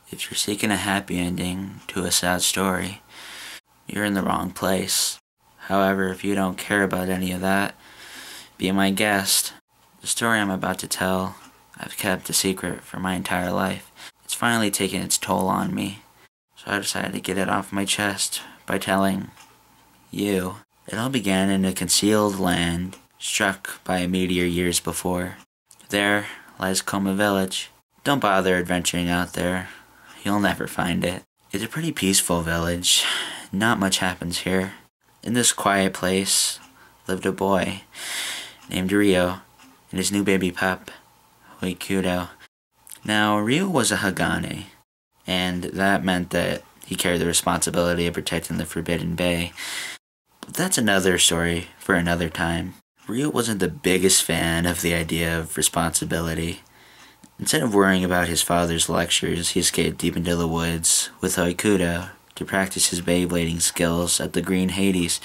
If you're seeking a happy ending to a sad story, you're in the wrong place. However, if you don't care about any of that, be my guest. The story I'm about to tell, I've kept a secret for my entire life. It's finally taken its toll on me, so I decided to get it off my chest by telling you. It all began in a concealed land struck by a meteor years before. There lies Coma Village. Don't bother adventuring out there. You'll never find it. It's a pretty peaceful village. Not much happens here. In this quiet place lived a boy named Rio and his new baby pup, Hoikudo. Now, Rio was a Hagane, and that meant that he carried the responsibility of protecting the Forbidden Bay. But that's another story for another time. Rio wasn't the biggest fan of the idea of responsibility. Instead of worrying about his father's lectures, he escaped deep into the woods with Hoikudo to practice his Beyblading skills at the Green Hades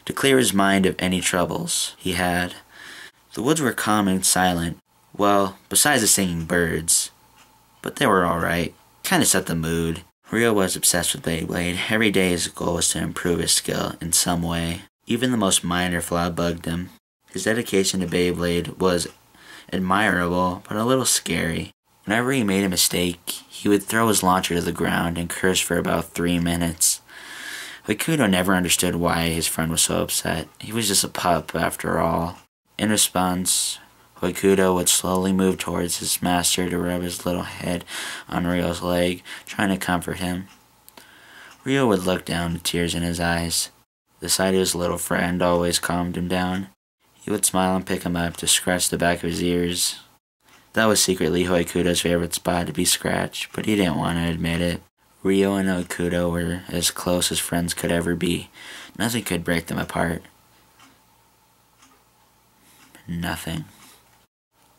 to clear his mind of any troubles he had. The woods were calm and silent, well, besides the singing birds. But they were alright, kinda set the mood. Rio was obsessed with Beyblade. Every day his goal was to improve his skill in some way. Even the most minor flaw bugged him. His dedication to Beyblade was admirable, but a little scary. Whenever he made a mistake, he would throw his launcher to the ground and curse for about 3 minutes. Hoikudo never understood why his friend was so upset. He was just a pup, after all. In response, Hoikudo would slowly move towards his master to rub his little head on Rio's leg, trying to comfort him. Rio would look down with tears in his eyes. The sight of his little friend always calmed him down. He would smile and pick him up to scratch the back of his ears. That was secretly Hoikudo's favorite spot to be scratched, but he didn't want to admit it. Rio and Hoikudo were as close as friends could ever be. Nothing could break them apart. Nothing.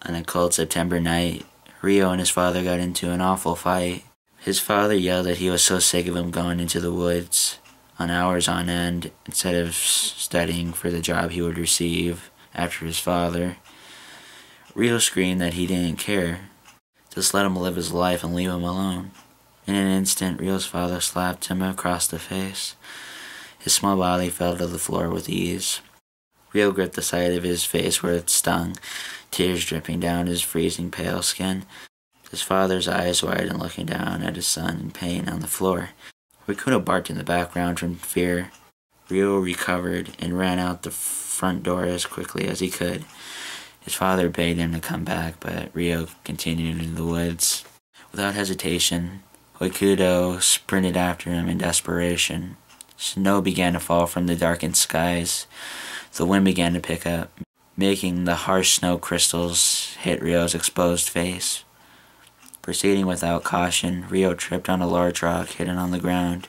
On a cold September night, Rio and his father got into an awful fight. His father yelled that he was so sick of him going into the woods on hours on end instead of studying for the job he would receive after his father. Rio screamed that he didn't care. Just let him live his life and leave him alone. In an instant, Rio's father slapped him across the face. His small body fell to the floor with ease. Rio gripped the side of his face where it stung, tears dripping down his freezing pale skin. His father's eyes widened, looking down at his son in pain on the floor. Hoikudo barked in the background from fear. Rio recovered and ran out the front door as quickly as he could. His father begged him to come back, but Rio continued into the woods. Without hesitation, Hoikudo sprinted after him in desperation. Snow began to fall from the darkened skies. The wind began to pick up, making the harsh snow crystals hit Rio's exposed face. Proceeding without caution, Rio tripped on a large rock hidden on the ground.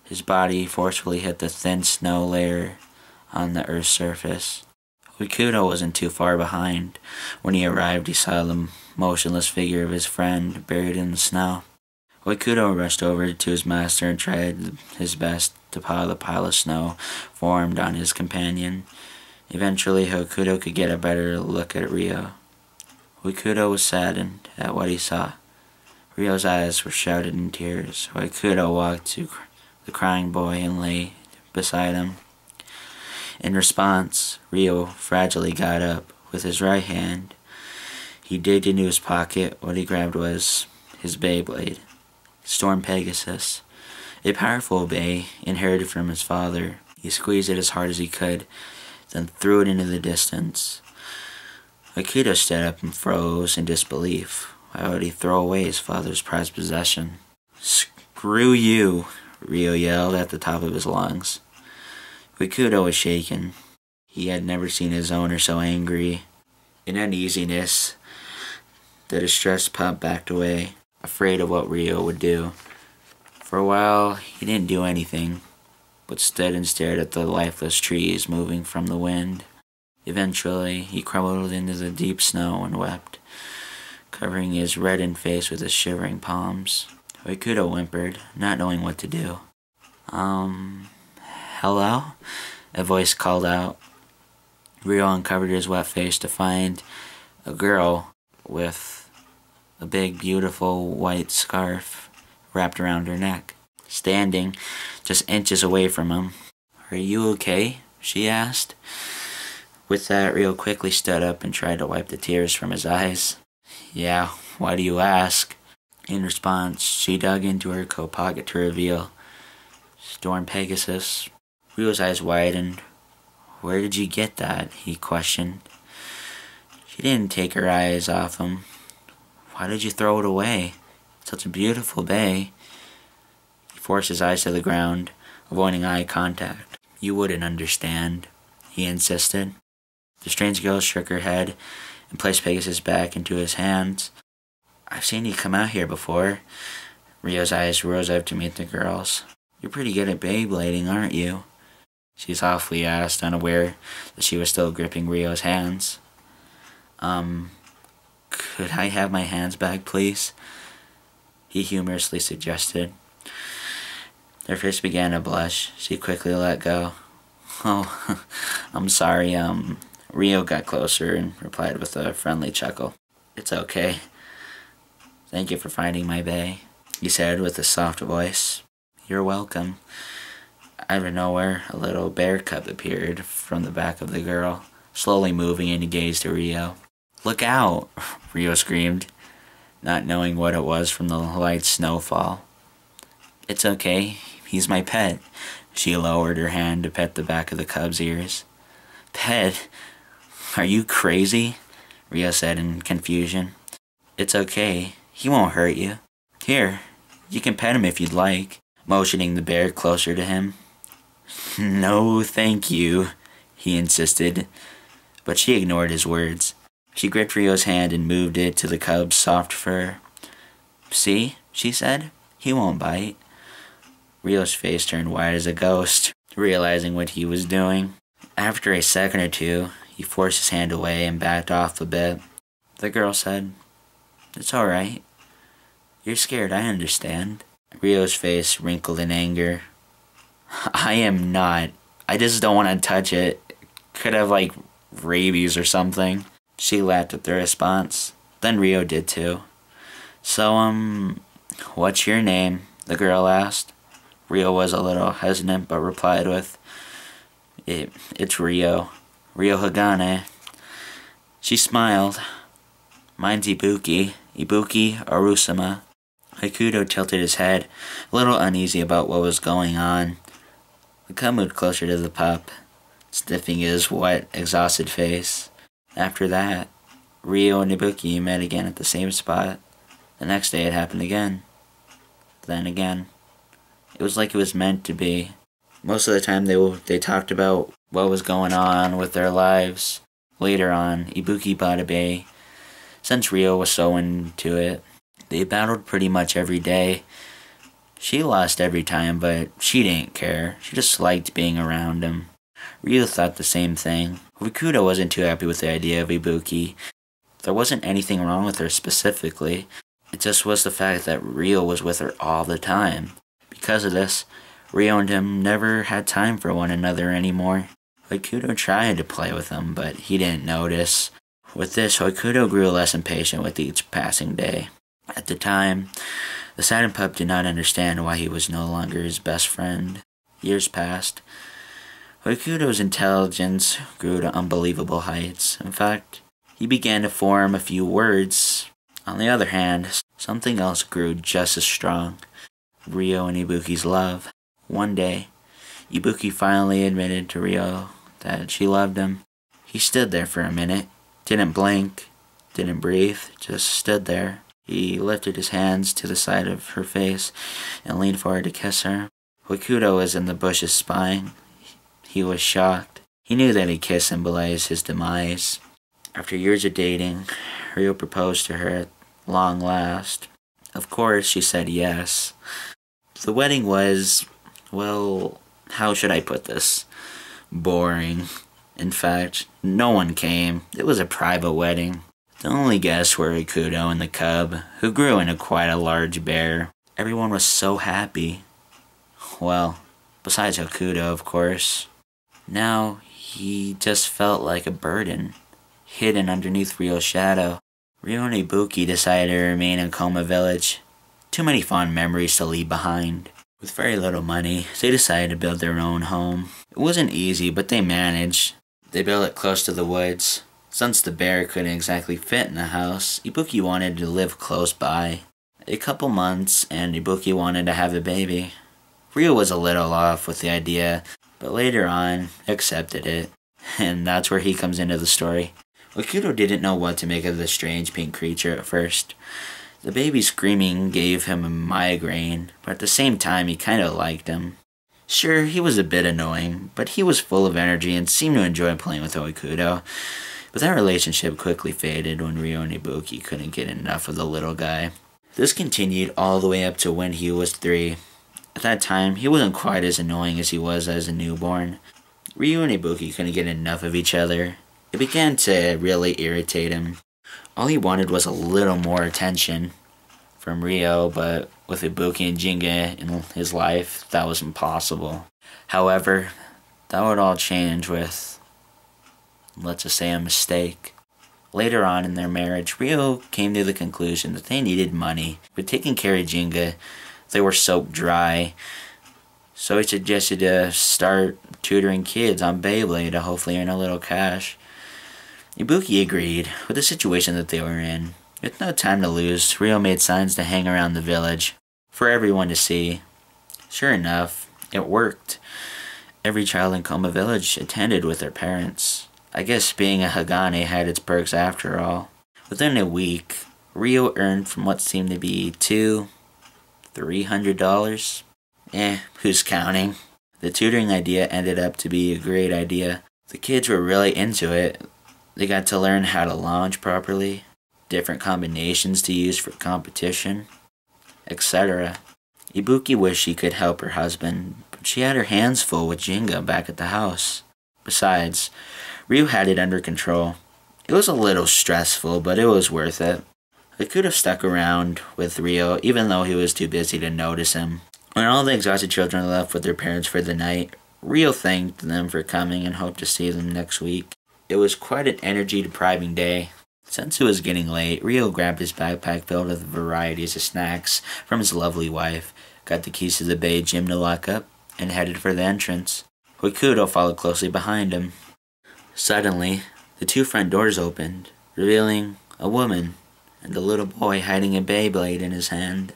His body forcefully hit the thin snow layer on the earth's surface. Hoikudo wasn't too far behind. When he arrived, he saw the motionless figure of his friend buried in the snow. Hoikudo rushed over to his master and tried his best to pile the pile of snow formed on his companion. Eventually, Hoikudo could get a better look at Rio. Hoikudo was saddened at what he saw. Rio's eyes were shrouded in tears. Hoikudo walked to the crying boy and lay beside him. In response, Rio fragilely got up. With his right hand, he digged into his pocket. What he grabbed was his Beyblade, Storm Pegasus, a powerful Bey inherited from his father. He squeezed it as hard as he could, then threw it into the distance. Hoikudo stood up and froze in disbelief. Why would he throw away his father's prized possession? "Screw you," Rio yelled at the top of his lungs. Hoikudo was shaken. He had never seen his owner so angry. In uneasiness, the distressed pup backed away, afraid of what Rio would do. For a while, he didn't do anything, but stood and stared at the lifeless trees moving from the wind. Eventually, he crumbled into the deep snow and wept, covering his reddened face with his shivering palms. Hoikudo whimpered, not knowing what to do. Hello?" A voice called out. Rio uncovered his wet face to find a girl with a big, beautiful white scarf wrapped around her neck, standing just inches away from him. "Are you okay?" she asked. With that, Rio quickly stood up and tried to wipe the tears from his eyes. "Yeah, why do you ask?" In response, she dug into her coat pocket to reveal Storm Pegasus. Rio's eyes widened. "Where did you get that?" he questioned. She didn't take her eyes off him. "Why did you throw it away? Such a beautiful bay." He forced his eyes to the ground, avoiding eye contact. "You wouldn't understand," he insisted. The strange girl shook her head and placed Pegasus back into his hands. "I've seen you come out here before." Rio's eyes rose up to meet the girl's. "You're pretty good at Beyblading, aren't you?" she softly asked, unaware that she was still gripping Rio's hands. Could I have my hands back, please?" he humorously suggested. Her face began to blush. She quickly let go. "Oh, I'm sorry, Rio got closer and replied with a friendly chuckle. "It's okay. Thank you for finding my bay," he said with a soft voice. "You're welcome." Out of nowhere, a little bear cub appeared from the back of the girl, slowly moving and he gazed at Rio. "Look out!" Rio screamed, not knowing what it was from the light snowfall. "It's okay. He's my pet." She lowered her hand to pet the back of the cub's ears. "Pet? Are you crazy?" Rio said in confusion. "It's okay. He won't hurt you. Here, you can pet him if you'd like," motioning the bear closer to him. "No, thank you," he insisted, but she ignored his words. She gripped Rio's hand and moved it to the cub's soft fur. "See," she said, "he won't bite." Rio's face turned white as a ghost, realizing what he was doing. After a second or two, he forced his hand away and backed off a bit. The girl said, "It's all right. You're scared, I understand." Rio's face wrinkled in anger. "I am not. I just don't want to touch it. Could have, rabies or something." She laughed at the response. Then Rio did too. "So, what's your name?" the girl asked. Rio was a little hesitant but replied with, It's Rio. Rio Haganes." She smiled. "Mine's Ibuki. Ibuki Arusama." Hakuto tilted his head, a little uneasy about what was going on. The cub moved closer to the pup, sniffing his wet, exhausted face. After that, Rio and Ibuki met again at the same spot. The next day it happened again. Then again. It was like it was meant to be. Most of the time they talked about what was going on with their lives. Later on, Ibuki bought a bay, since Rio was so into it. They battled pretty much every day. She lost every time, but she didn't care. She just liked being around him. Rio thought the same thing. Rikudo wasn't too happy with the idea of Ibuki. There wasn't anything wrong with her specifically. It just was the fact that Rio was with her all the time. Because of this, Rio and him never had time for one another anymore. Hoikudo tried to play with him, but he didn't notice. With this, Hoikudo grew less impatient with each passing day. At the time, the silent pup did not understand why he was no longer his best friend. Years passed. Hoikudo's intelligence grew to unbelievable heights. In fact, he began to form a few words. On the other hand, something else grew just as strong. Rio and Ibuki's love. One day, Ibuki finally admitted to Rio that she loved him. He stood there for a minute, didn't blink, didn't breathe, just stood there. He lifted his hands to the side of her face and leaned forward to kiss her. Hoikudo was in the bushes spying. He was shocked. He knew that a kiss symbolized his demise. After years of dating, Rio proposed to her at long last. Of course, she said yes. The wedding was, well, how should I put this? Boring. In fact, no one came. It was a private wedding. The only guests were Ikudo and the cub, who grew into quite a large bear. Everyone was so happy. Well, besides Ikudo, of course. Now, he just felt like a burden, hidden underneath Rio's shadow. Ryo and Ibuki decided to remain in Koma Village. Too many fond memories to leave behind. With very little money, they decided to build their own home. It wasn't easy, but they managed. They built it close to the woods. Since the bear couldn't exactly fit in the house, Ibuki wanted to live close by. A couple months, and Ibuki wanted to have a baby. Ryo was a little off with the idea, but later on, accepted it. And that's where he comes into the story. Okudo didn't know what to make of the strange pink creature at first. The baby screaming gave him a migraine, but at the same time he kinda liked him. Sure, he was a bit annoying, but he was full of energy and seemed to enjoy playing with Okudo. But that relationship quickly faded when Ryo and Ibuki couldn't get enough of the little guy. This continued all the way up to when he was 3. At that time, he wasn't quite as annoying as he was as a newborn. Ryo and Ibuki couldn't get enough of each other. It began to really irritate him. All he wanted was a little more attention from Ryo, but with Ibuki and Jinga in his life, that was impossible. However, that would all change with, let's just say, a mistake. Later on in their marriage, Ryo came to the conclusion that they needed money. With taking care of Jinga, they were soaked dry. So he suggested to start tutoring kids on Beyblade to hopefully earn a little cash. Ibuki agreed with the situation that they were in. With no time to lose, Ryo made signs to hang around the village for everyone to see. Sure enough, it worked. Every child in Koma Village attended with their parents. I guess being a Hagane had its perks after all. Within a week, Ryo earned from what seemed to be $300. Who's counting? The tutoring idea ended up to be a great idea. The kids were really into it. They got to learn how to launch properly, different combinations to use for competition, etc. Ibuki wished she could help her husband, but she had her hands full with Jinga back at the house. Besides, Ryo had it under control. It was a little stressful, but it was worth it. I could have stuck around with Ryo, even though he was too busy to notice him. When all the exhausted children left with their parents for the night, Ryo thanked them for coming and hoped to see them next week. It was quite an energy-depriving day. Since it was getting late, Ryo grabbed his backpack filled with varieties of snacks from his lovely wife, got the keys to the bay gym to lock up, and headed for the entrance. Okudo followed closely behind him. Suddenly, the 2 front doors opened, revealing a woman and a little boy hiding a Beyblade in his hand.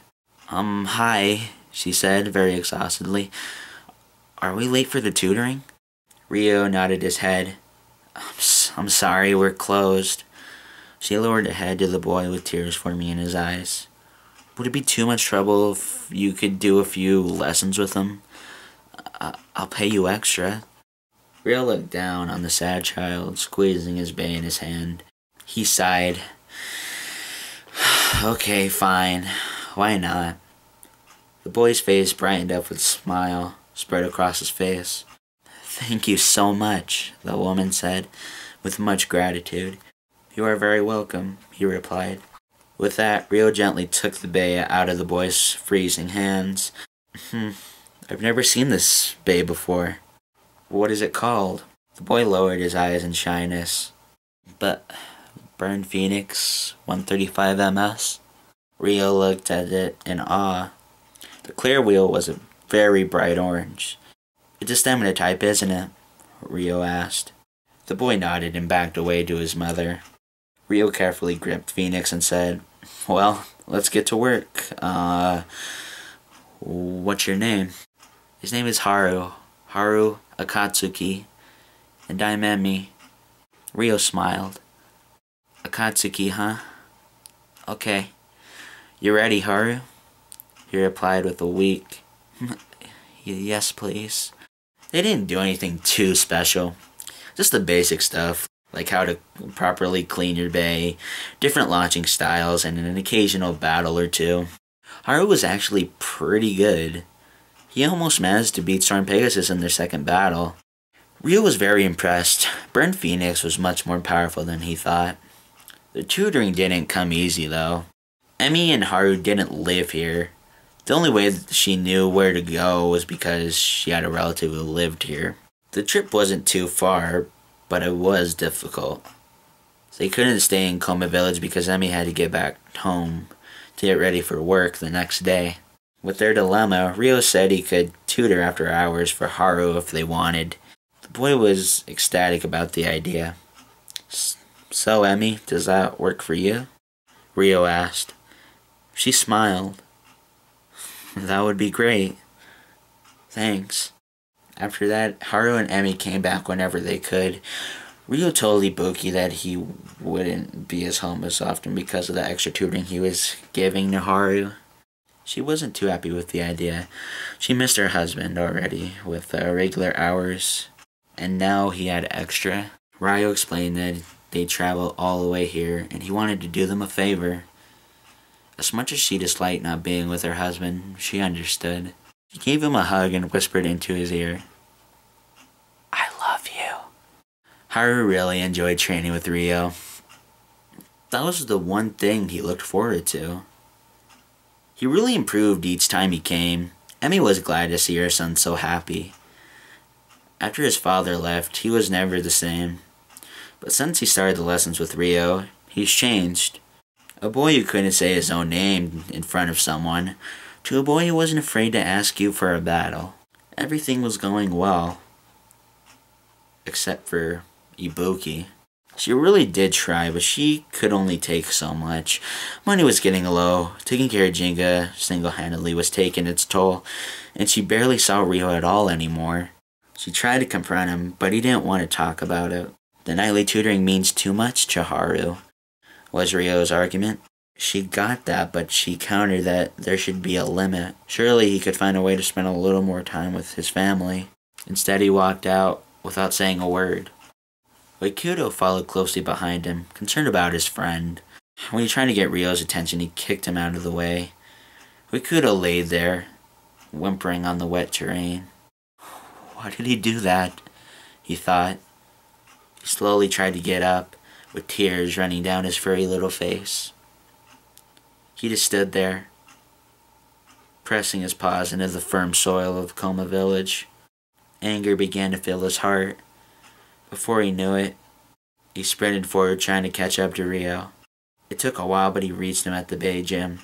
Hi, she said, very exhaustedly. Are we late for the tutoring? Ryo nodded his head. I'm sorry, we're closed. She lowered her head to the boy with tears forming in his eyes. Would it be too much trouble if you could do a few lessons with him? I'll pay you extra. Ryo looked down on the sad child, squeezing his bay in his hand. He sighed. Okay, fine. Why not? The boy's face brightened up with a smile spread across his face. Thank you so much, the woman said, with much gratitude. You are very welcome, he replied. With that, Ryo gently took the bay out of the boy's freezing hands. I've never seen this bay before. What is it called? The boy lowered his eyes in shyness. But Burn Phoenix 135 ms? Ryo looked at it in awe. The clear wheel was a very bright orange. It's a stamina type, isn't it? Ryo asked. The boy nodded and backed away to his mother. Ryo carefully gripped Phoenix and said, Well, let's get to work. What's your name? His name is Haru Akatsuki, and I'm Emmy. Ryo smiled. Akatsuki, huh? Okay. You ready, Haru? He replied with a weak, Yes, please. They didn't do anything too special. Just the basic stuff, like how to properly clean your bay, different launching styles, and an occasional battle or two. Haru was actually pretty good. He almost managed to beat Storm Pegasus in their second battle. Ryo was very impressed. Burn Phoenix was much more powerful than he thought. The tutoring didn't come easy though. Emmy and Haru didn't live here. The only way that she knew where to go was because she had a relative who lived here. The trip wasn't too far, but it was difficult. They couldn't stay in Coma Village because Emmy had to get back home to get ready for work the next day. With their dilemma, Rio said he could tutor after hours for Haru if they wanted. The boy was ecstatic about the idea. "So, Emmy, does that work for you?" Rio asked. She smiled. "That would be great. Thanks." After that, Haru and Emmy came back whenever they could. Rio told Ibuki that he wouldn't be as home as often because of the extra tutoring he was giving to Haru. She wasn't too happy with the idea. She missed her husband already with regular hours, and now he had extra. Ryo explained that they'd travel all the way here, and he wanted to do them a favor. As much as she disliked not being with her husband, she understood. She gave him a hug and whispered into his ear, "I love you." Haru really enjoyed training with Rio. That was the one thing he looked forward to. He really improved each time he came. Emmy was glad to see her son so happy. After his father left, he was never the same. But since he started the lessons with Rio, he's changed. A boy who couldn't say his own name in front of someone, to a boy who wasn't afraid to ask you for a battle. Everything was going well. Except for Ibuki. She really did try, but she could only take so much. Money was getting low. Taking care of Jinga single-handedly was taking its toll, and she barely saw Rio at all anymore. She tried to confront him, but he didn't want to talk about it. The nightly tutoring means too much to Haru, was Rio's argument. She got that, but she countered that there should be a limit. Surely he could find a way to spend a little more time with his family. Instead, he walked out without saying a word. Waikudo followed closely behind him, concerned about his friend. When he tried to get Rio's attention, he kicked him out of the way. Waikudo laid there, whimpering on the wet terrain. Why did he do that? He thought. He slowly tried to get up, with tears running down his furry little face. He just stood there, pressing his paws into the firm soil of Coma Village. Anger began to fill his heart. Before he knew it, he sprinted forward trying to catch up to Rio. It took a while, but he reached him at the Bay Gym,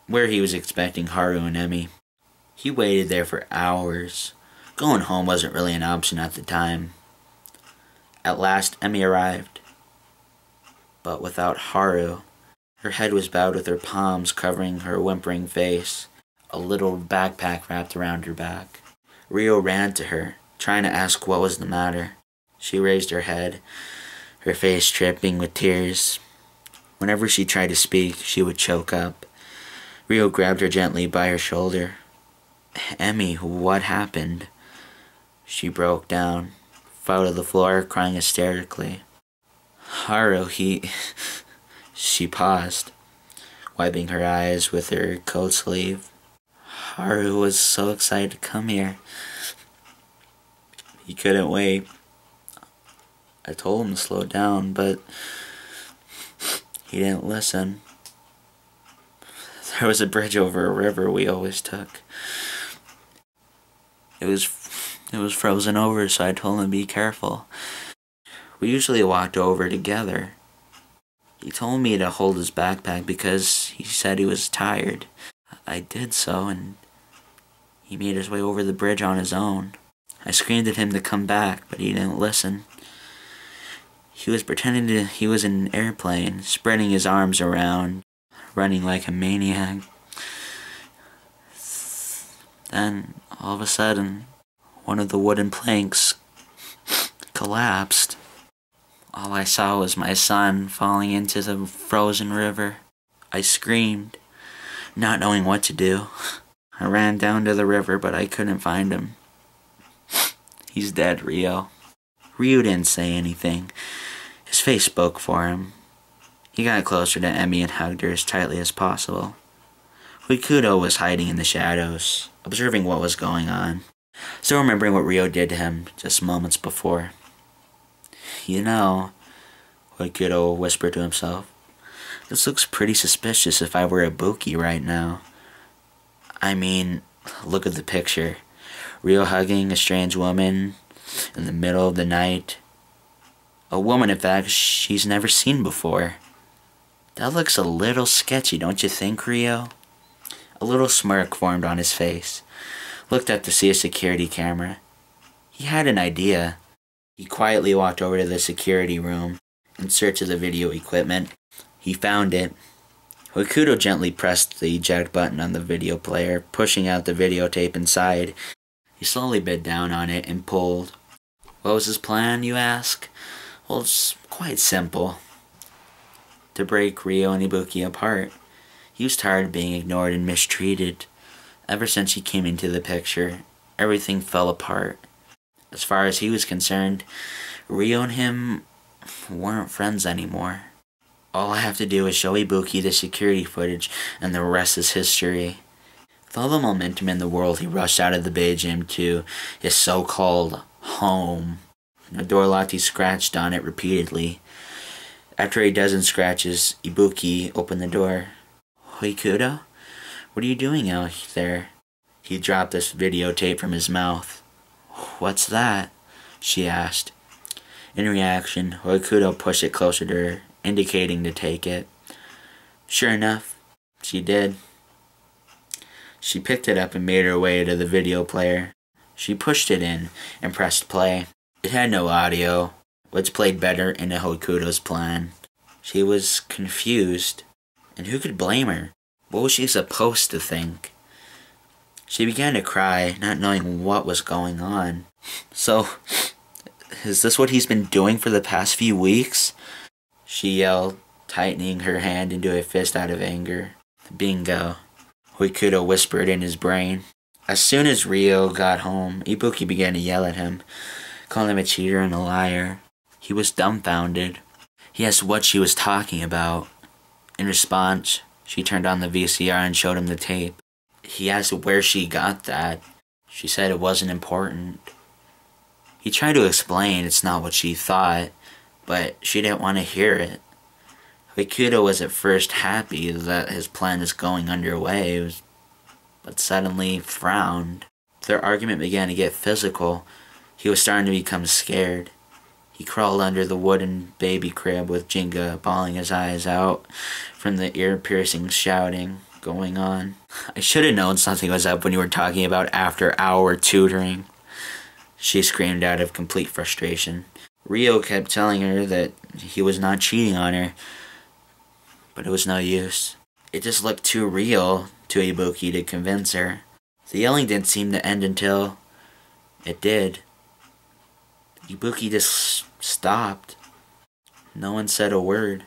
where he was expecting Haru and Emmy. He waited there for hours. Going home wasn't really an option at the time. At last, Emmy arrived. But without Haru. Her head was bowed with her palms covering her whimpering face, a little backpack wrapped around her back. Rio ran to her, trying to ask what was the matter. She raised her head, her face dripping with tears. Whenever she tried to speak, she would choke up. Rio grabbed her gently by her shoulder. "Emmy, what happened?" She broke down, fell to the floor, crying hysterically. "Haru, She paused, wiping her eyes with her coat sleeve. Haru was so excited to come here. He couldn't wait. I told him to slow down, but he didn't listen. There was a bridge over a river we always took. It was frozen over, so I told him to be careful. We usually walked over together. He told me to hold his backpack because he said he was tired. I did so, and he made his way over the bridge on his own. I screamed at him to come back, but he didn't listen. He was pretending he was in an airplane, spreading his arms around, running like a maniac. Then, all of a sudden, one of the wooden planks collapsed. All I saw was my son falling into the frozen river. I screamed, not knowing what to do. I ran down to the river, but I couldn't find him. He's dead, Rio. Rio didn't say anything. His face spoke for him. He got closer to Emmy and hugged her as tightly as possible. Rikudo was hiding in the shadows, observing what was going on, still remembering what Rio did to him just moments before. You know, Rikudo whispered to himself, this looks pretty suspicious if I were a Buki right now. I mean, look at the picture. Rio hugging a strange woman in the middle of the night. A woman, in fact, she's never seen before. That looks a little sketchy, don't you think, Rio? A little smirk formed on his face. Looked up to see a security camera. He had an idea. He quietly walked over to the security room in search of the video equipment. He found it. Hokuto gently pressed the eject button on the video player, pushing out the videotape inside. He slowly bit down on it and pulled. What was his plan, you ask? Well, it's quite simple. To break Rio and Ibuki apart. He was tired of being ignored and mistreated. Ever since he came into the picture, everything fell apart. As far as he was concerned, Rio and him weren't friends anymore. All I have to do is show Ibuki the security footage, and the rest is history. With all the momentum in the world, he rushed out of the Bay Gym to his so-called home. The door locked, he scratched on it repeatedly. After a dozen scratches, Ibuki opened the door. Hoikuto? What are you doing out there? He dropped this videotape from his mouth. What's that? She asked. In reaction, Hoikuto pushed it closer to her, indicating to take it. Sure enough, she did. She picked it up and made her way to the video player. She pushed it in and pressed play. It had no audio, which played better into Hokuto's plan. She was confused, and who could blame her? What was she supposed to think? She began to cry, not knowing what was going on. So, is this what he's been doing for the past few weeks? She yelled, tightening her hand into a fist out of anger. Bingo, Hoikuto whispered in his brain. As soon as Rio got home, Ibuki began to yell at him, calling him a cheater and a liar. He was dumbfounded. He asked what she was talking about. In response, she turned on the VCR and showed him the tape. He asked where she got that. She said it wasn't important. He tried to explain it's not what she thought, but she didn't want to hear it. Hoikuto was at first happy that his plan was going underway, but suddenly frowned. Their argument began to get physical. He was starting to become scared. He crawled under the wooden baby crib with Jinga bawling his eyes out from the ear-piercing shouting going on. I should have known something was up when you were talking about after-hour tutoring. She screamed out of complete frustration. Rio kept telling her that he was not cheating on her, but it was no use. It just looked too real to Ibuki to convince her. The yelling didn't seem to end until it did. Ibuki just stopped. No one said a word.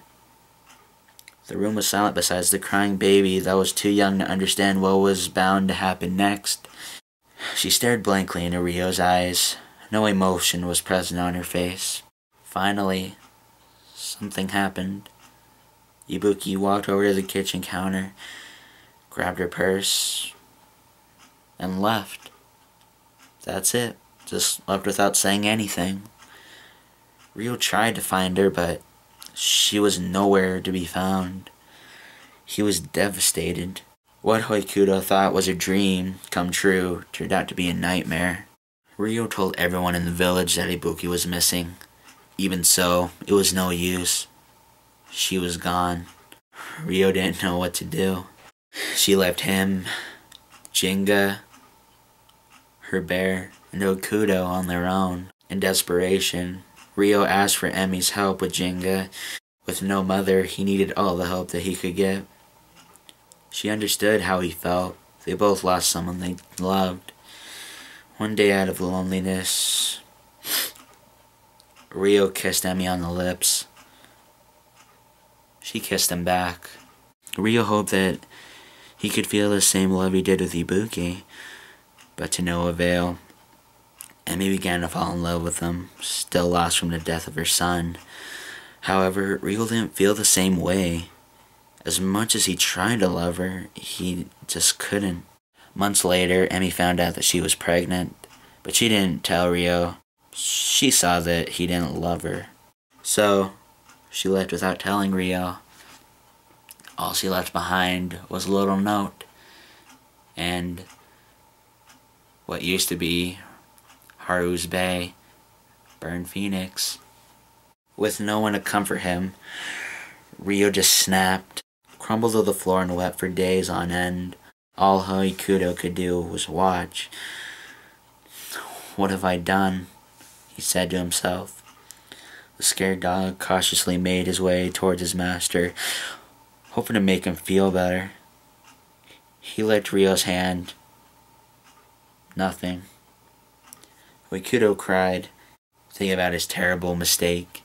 The room was silent besides the crying baby that was too young to understand what was bound to happen next. She stared blankly into Rio's eyes. No emotion was present on her face. Finally, something happened. Ibuki walked over to the kitchen counter, grabbed her purse, and left. That's it. Just left without saying anything. Rio tried to find her, but she was nowhere to be found. He was devastated. What Hoikuto thought was a dream come true turned out to be a nightmare. Rio told everyone in the village that Ibuki was missing. Even so, it was no use. She was gone. Rio didn't know what to do. She left him, Jinga, her bear, and Hokuto on their own. In desperation, Rio asked for Emi's help with Jinga. With no mother, he needed all the help that he could get. She understood how he felt. They both lost someone they loved. One day out of loneliness, Rio kissed Emi on the lips. She kissed him back. Rio hoped that he could feel the same love he did with Ibuki, but to no avail. Emi began to fall in love with him, still lost from the death of her son. However, Rio didn't feel the same way. As much as he tried to love her, he just couldn't. Months later, Emi found out that she was pregnant, but she didn't tell Rio. She saw that he didn't love her. So, she left without telling Rio. All she left behind was a little note, and what used to be Haru's Bay, burned Phoenix. With no one to comfort him, Rio just snapped, crumbled to the floor and wept for days on end. All Hoikuto could do was watch. "What have I done?" he said to himself. The scared dog cautiously made his way towards his master, hoping to make him feel better. He licked Rio's hand. Nothing. Hoikuto cried, thinking about his terrible mistake.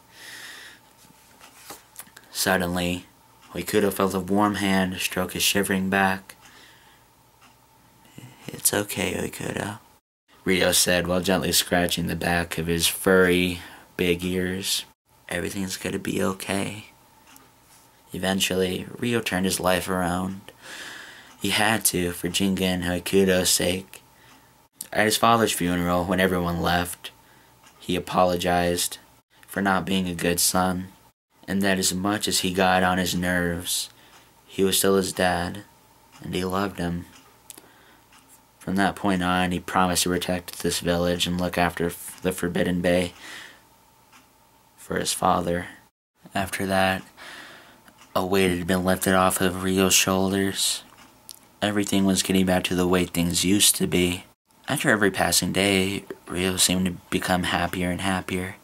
Suddenly, Hoikuto felt a warm hand stroke his shivering back. "It's okay, Hoikuto," Rio said while gently scratching the back of his furry, big ears. "Everything's gonna be okay." Eventually, Rio turned his life around. He had to, for Jinga and Hoikuto's sake. At his father's funeral, when everyone left, he apologized for not being a good son, and that as much as he got on his nerves, he was still his dad, and he loved him. From that point on, he promised to protect this village and look after the Forbidden Bay for his father. After that, a weight had been lifted off of Rio's shoulders. Everything was getting back to the way things used to be. After every passing day, Rio seemed to become happier and happier.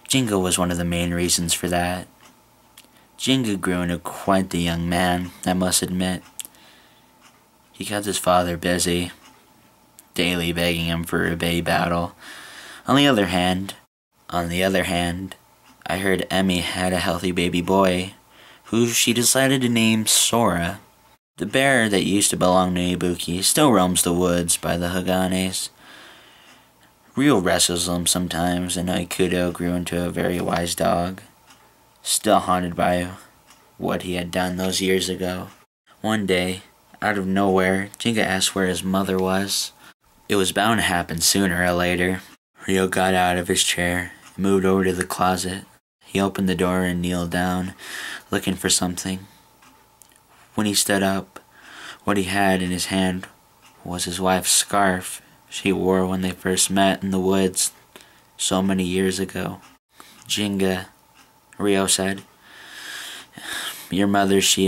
Jinga was one of the main reasons for that. Jinga grew into quite the young man, I must admit. He kept his father busy, daily begging him for a bay battle. On the other hand, I heard Emmy had a healthy baby boy, who she decided to name Sora. The bear that used to belong to Ibuki still roams the woods by the Haganes. Rio wrestles him sometimes, and Hoikuto grew into a very wise dog, still haunted by what he had done those years ago. One day, out of nowhere, Jinga asked where his mother was. It was bound to happen sooner or later. Rio got out of his chair and moved over to the closet. He opened the door and kneeled down, looking for something. When he stood up, what he had in his hand was his wife's scarf she wore when they first met in the woods so many years ago. "Jinga," Rio said. "Your mother, she,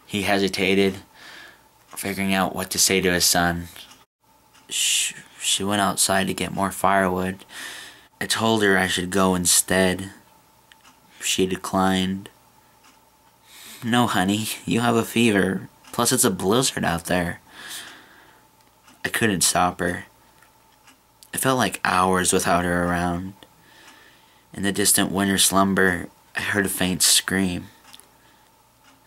He hesitated, figuring out what to say to his son. She went outside to get more firewood. I told her I should go instead. She declined." "No, honey, you have a fever. Plus it's a blizzard out there." I couldn't stop her. It felt like hours without her around. In the distant winter slumber, I heard a faint scream.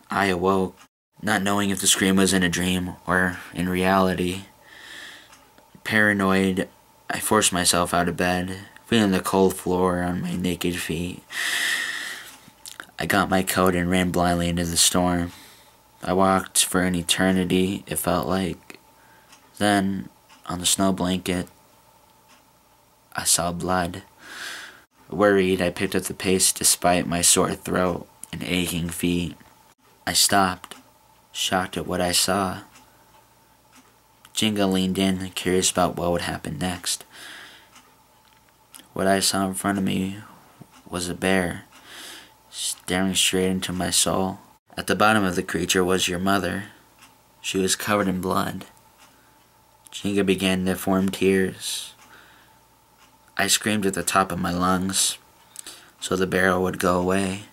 I awoke, not knowing if the scream was in a dream or in reality. Paranoid, I forced myself out of bed, feeling the cold floor on my naked feet. I got my coat and ran blindly into the storm. I walked for an eternity, it felt like. Then, on the snow blanket, I saw blood. Worried, I picked up the pace despite my sore throat and aching feet. I stopped, shocked at what I saw. Jinga leaned in, curious about what would happen next. What I saw in front of me was a bear, staring straight into my soul. At the bottom of the creature was your mother. She was covered in blood. Jinga began to form tears. I screamed at the top of my lungs, so the bear would go away.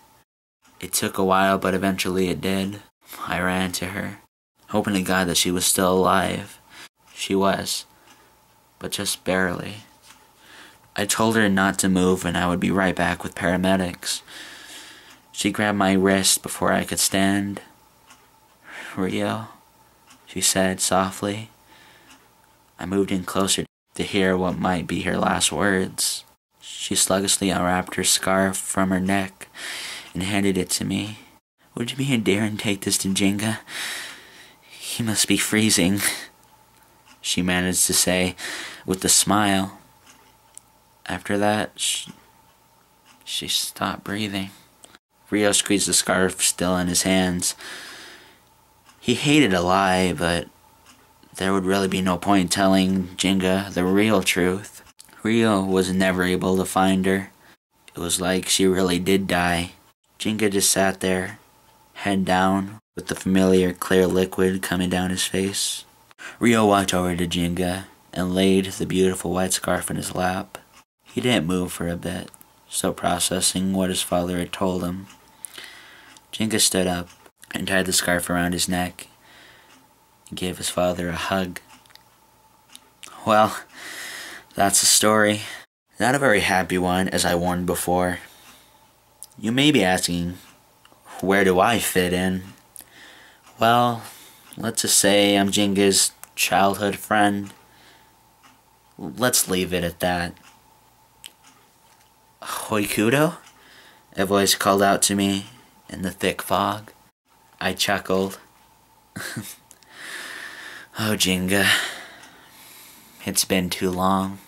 It took a while, but eventually it did. I ran to her, hoping to God that she was still alive. She was, but just barely. I told her not to move and I would be right back with paramedics. She grabbed my wrist before I could stand. "Rio," she said softly. I moved in closer to hear what might be her last words. She sluggishly unwrapped her scarf from her neck and handed it to me. "Would you be a dare and take this to Jinga? He must be freezing," she managed to say with a smile. After that, she stopped breathing. Rio squeezed the scarf still in his hands. He hated a lie, but there would really be no point in telling Jinga the real truth. Rio was never able to find her. It was like she really did die. Jenga just sat there, head down, with the familiar clear liquid coming down his face. Rio walked over to Jenga and laid the beautiful white scarf in his lap. He didn't move for a bit, still processing what his father had told him. Jenga stood up and tied the scarf around his neck and gave his father a hug. Well, that's the story. Not a very happy one, as I warned before. You may be asking, where do I fit in? Well, let's just say I'm Jenga's childhood friend. Let's leave it at that. Hoikudo? A voice called out to me in the thick fog. I chuckled. Oh, Jenga. It's been too long.